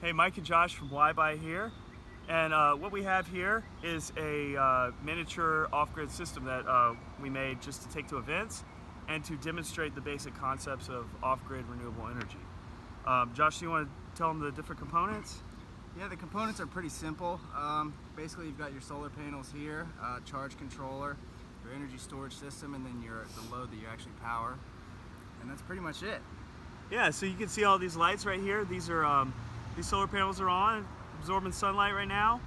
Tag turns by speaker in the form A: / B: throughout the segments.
A: Hey, Mike and Josh from Why here, and what we have here is a miniature off-grid system that we made just to take to events and to demonstrate the basic concepts of off-grid renewable energy. Josh, do you want to tell them the different components?
B: Yeah, the components are pretty simple. Basically, you've got your solar panels here, charge controller, your energy storage system, and then the load that you actually power, and that's pretty much it.
A: Yeah, so you can see all these lights right here. These are these solar panels are on, absorbing sunlight right now.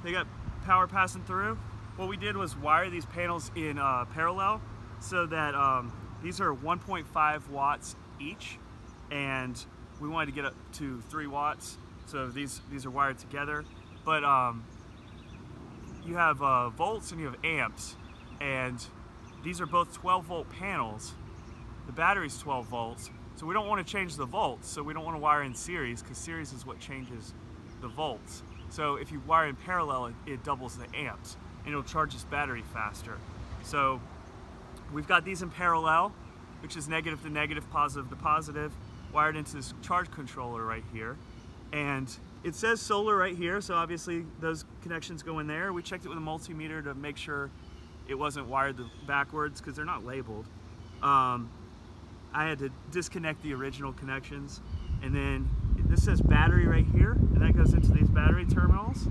A: They got power passing through. What we did was wire these panels in parallel so that these are 1.5 watts each, and we wanted to get up to 3 watts. So these are wired together, but you have volts and you have amps, and these are both 12-volt panels. The battery's 12 volts, so we don't want to change the volts, so we don't want to wire in series, because series is what changes the volts. So if you wire in parallel, it doubles the amps, and it'll charge this battery faster. So we've got these in parallel, which is negative to negative, positive to positive, wired into this charge controller right here. And it says solar right here, so obviously those connections go in there. We checked it with a multimeter to make sure it wasn't wired backwards, because they're not labeled. I had to disconnect the original connections, and then this says battery right here, and that goes into these battery terminals.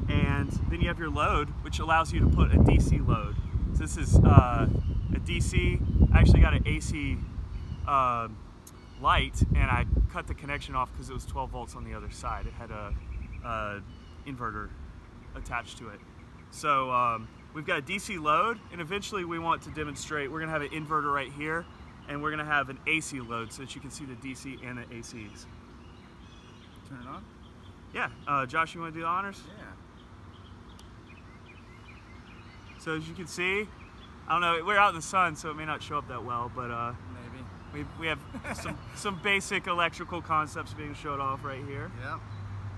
A: And then you have your load, which allows you to put a DC load. So this is a DC. I actually got an AC light, and I cut the connection off because it was 12 volts on the other side. It had a inverter attached to it. So we've got a DC load, and eventually we want to demonstrate, we're gonna have an inverter right here, and we're gonna have an AC load so that you can see the DC and the ACs.
B: Turn it on?
A: Yeah, Josh, you wanna do the honors?
B: Yeah.
A: So as you can see, I don't know, we're out in the sun, so it may not show up that well, but
B: Maybe.
A: we have some basic electrical concepts being showed off right here.
B: Yep.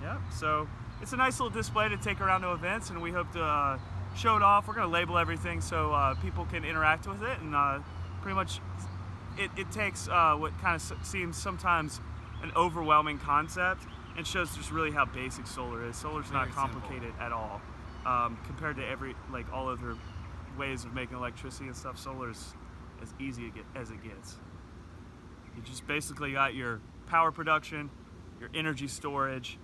A: Yep, so it's a nice little display to take around to events, and we hope to show it off. We're gonna label everything so people can interact with it, and pretty much it takes what kind of seems sometimes an overwhelming concept and shows just really how basic solar is. Solar's not complicated at all. Compared to all other ways of making electricity and stuff, solar's as easy as it gets. You just basically got your power production, your energy storage,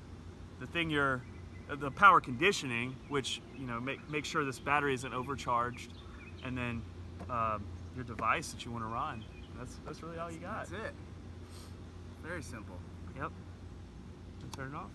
A: the power conditioning, which make sure this battery isn't overcharged, and then your device that you want to run. That's really all you got.
B: That's it. Very simple.
A: Yep. Turn it off.